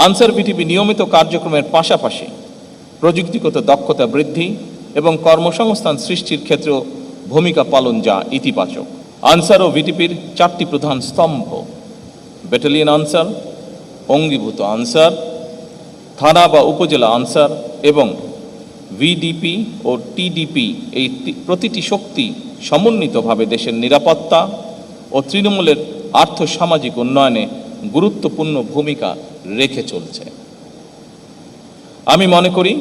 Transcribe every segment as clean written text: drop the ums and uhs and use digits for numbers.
Answer VTP নিয়মিত কার্যক্রমের পাশাপাশি প্রযুক্তিগত দক্ষতা বৃদ্ধি এবং কর্মসংস্থান সৃষ্টির ক্ষেত্রেও ভূমিকা পালন যা ইতিবাচক। আনসার ও ভিটিপির 4টি প্রধান স্তম্ভ: ব্যাটালিয়ন আনসার, অঙ্গীভূত আনসার, থানা বা উপজেলা আনসার এবং ভিডিপি ও টিডিপি। এই প্রতিটি শক্তি সমন্বিতভাবে দেশের নিরাপত্তা ও তৃণমূলের আর্থসামাজিক উন্নয়নে গুরুত্বপূর্ণ ভূমিকা রেখে চলছে। আমি মনে করি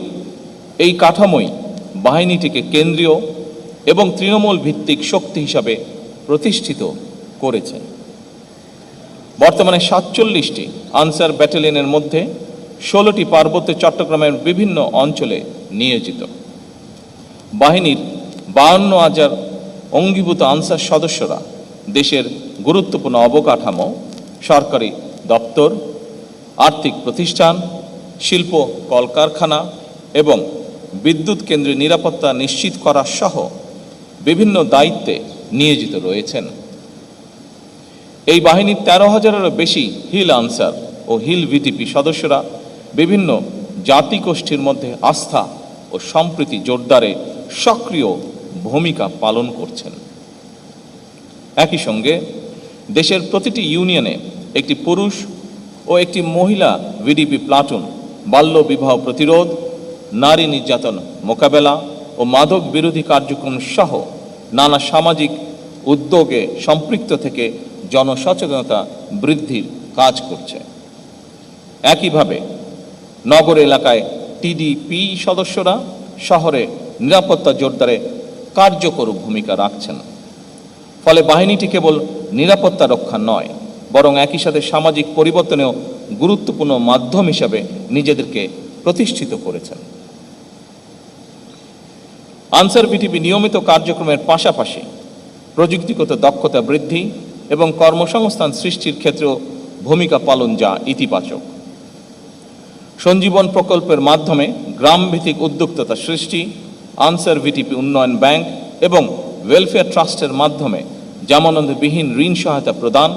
এই কাঠামোই বাহিনীটিকে কেন্দ্রীয় এবং তৃণমূল ভিত্তিক শক্তি হিসাবে প্রতিষ্ঠিত করেছে। বর্তমানে 47টি আনসার ব্যাটালিয়নের মধ্যে 16টি পার্বত্য চট্টগ্রামের বিভিন্ন অঞ্চলে নিয়োজিত। বাহিনীর 52,000 অঙ্গীভূত আনসার সদস্যরা দেশের গুরুত্বপূর্ণ অবকাঠামো, সরকারি দপ্তর, আর্থিক প্রতিষ্ঠান, শিল্প কলকারখানা এবং বিদ্যুৎ কেন্দ্রের নিরাপত্তা নিশ্চিত করা সহ বিভিন্ন দায়িত্বে নিয়োজিত রয়েছেন। এই বাহিনীর 13,000-এরও বেশি হিল আনসার ও হিল ভিটিপি সদস্যরা বিভিন্ন জাতিগোষ্ঠীর মধ্যে আস্থা ও সম্প্রীতি জোরদারে সক্রিয় ভূমিকা পালন করছেন। একই সঙ্গে দেশের প্রতিটি ইউনিয়নে একটি পুরুষ ও একটি মহিলা ভিডিপি প্লাটুন বাল্য বিবাহ প্রতিরোধ, নারী নির্যাতন মোকাবেলা ও মাদক বিরোধী কার্যক্রম সহ নানা সামাজিক উদ্যোগে সম্পৃক্ত থেকে জনসচেতনতা বৃদ্ধির কাজ করছে। একইভাবে নগর এলাকায় টিডিপি সদস্যরা শহরে নিরাপত্তা জোরদারে কার্যকর ভূমিকা রাখছেন। ফলে বাহিনীটি কেবল নিরাপত্তা রক্ষা নয়, বরং একই সাথে সামাজিক পরিবর্তনেও গুরুত্বপূর্ণ মাধ্যম হিসাবে নিজেদেরকে প্রতিষ্ঠিত করেছেন। আনসার ভিটিপি নিয়মিত কার্যক্রমের পাশাপাশি প্রযুক্তিগত দক্ষতা বৃদ্ধি এবং কর্মসংস্থান সৃষ্টির ক্ষেত্রেও ভূমিকা পালন যা ইতিবাচক। সঞ্জীবন প্রকল্পের মাধ্যমে গ্রামভিত্তিক উদ্যোক্তা সৃষ্টি, আনসার ভিটিপি উন্নয়ন ব্যাংক এবং ওয়েলফেয়ার ট্রাস্টের মাধ্যমে জামানতবিহীন ঋণ সহায়তা প্রদান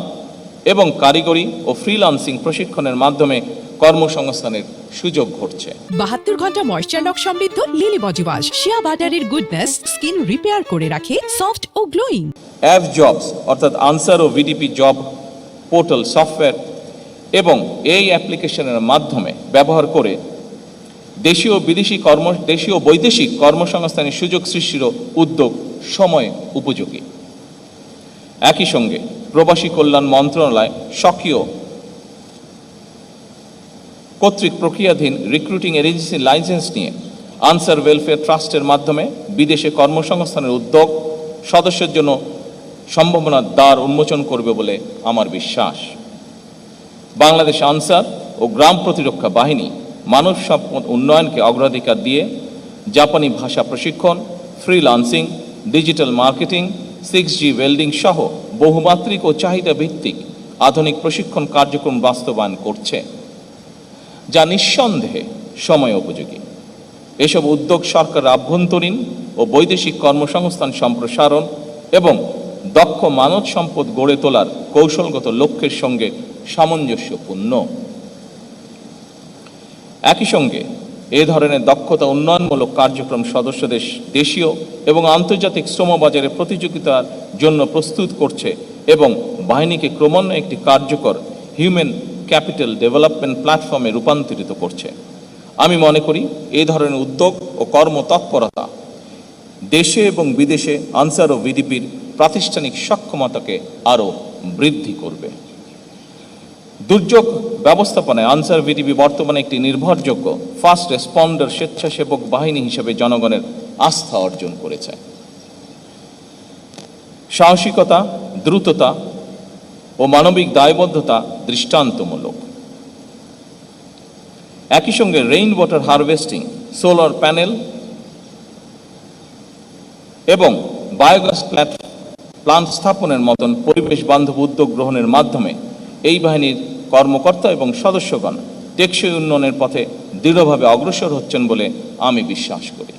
এবং কারিগরি ও ফ্রিল্যান্সিং প্রশিক্ষণের মাধ্যমে কর্মসংস্থানের সুযোগ ঘটছে। 72 ঘন্টা ময়েশ্চার লক সমৃদ্ধ লিলি বডি ওয়াশ শিয়া বাটারের গুডনেস স্কিন রিপেয়ার করে রাখে সফট ও গ্লোয়িং। অ্যাভ জবস অর্থাৎ আনসার ও ভিডিপি জব পোর্টাল সফটওয়্যার এবং এই অ্যাপ্লিকেশনের মাধ্যমে ব্যবহার করে দেশীয় বৈদেশিক কর্মসংস্থানের সুযোগ সৃষ্টির উদ্যোগ সময় উপযোগী। একই সঙ্গে প্রবাসী কল্যাণ মন্ত্রণালয় সক্রিয় কর্তৃক প্রক্রিয়াধীন রিক্রুটিং এজেন্সি লাইসেন্স নিয়ে আনসার ওয়েলফেয়ার ট্রাস্টের মাধ্যমে বিদেশে কর্মসংস্থানের উদ্যোগ সদস্যের জন্য সম্ভাবনার দ্বার উন্মোচন করবে বলে আমার বিশ্বাস। বাংলাদেশ আনসার ও গ্রাম প্রতিরক্ষা বাহিনী মানব সম্পদ উন্নয়নকে অগ্রাধিকার দিয়ে জাপানি ভাষা প্রশিক্ষণ, freelancing, digital marketing, 6G welding সহ বহুমাত্রিক ও চাহিদা ভিত্তিক আধুনিক প্রশিক্ষণ কার্যক্রম বাস্তবায়ন করছে, যা নিঃসন্দেহে সময় উপযোগী। এসব উদ্যোগ সরকারের আভ্যন্তরীণ ও বৈদেশিক কর্মসংস্থান সম্প্রসারণ এবং দক্ষ মানব সম্পদ গড়ে তোলার কৌশলগত লক্ষ্যের সঙ্গে সামঞ্জস্যপূর্ণ। একই সঙ্গে এ ধরনের দক্ষতা উন্নয়নমূলক কার্যক্রম সদস্যদের দেশীয় এবং আন্তর্জাতিক শ্রমবাজারে প্রতিযোগিতার জন্য প্রস্তুত করছে এবং বাহিনীকে ক্রমান্বয়ে একটি কার্যকর হিউম্যান ক্যাপিটাল ডেভেলপমেন্ট প্ল্যাটফর্মে রূপান্তরিত করছে। আমি মনে করি এই ধরনের উদ্যোগ ও কর্মতৎপরতা দেশে এবং বিদেশে আনসার ও ভিডিপির প্রাতিষ্ঠানিক সক্ষমতাকে আরও বৃদ্ধি করবে। দুর্যোগ ব্যবস্থাপনায় আনসার ভিটিপি বর্তমানে একটি নির্ভরযোগ্য ফার্স্ট রেসপন্ডার স্বেচ্ছাসেবক বাহিনী হিসেবে জনগণের আস্থা অর্জন করেছে। সাহসিকতা, দ্রুততা ও মানবিক দায়বদ্ধতা দৃষ্টান্তমূলক। একই সঙ্গে rain water harvesting, solar panel এবং বায়োগ্যাস প্লান্ট স্থাপনের মতন পরিবেশ বান্ধব উদ্যোগ গ্রহণের মাধ্যমে এই বাহিনীর কর্মকর্তা এবং সদস্যগণ টেকসই উন্নয়নের পথে দৃঢ়ভাবে অগ্রসর হচ্ছেন বলে আমি বিশ্বাস করি।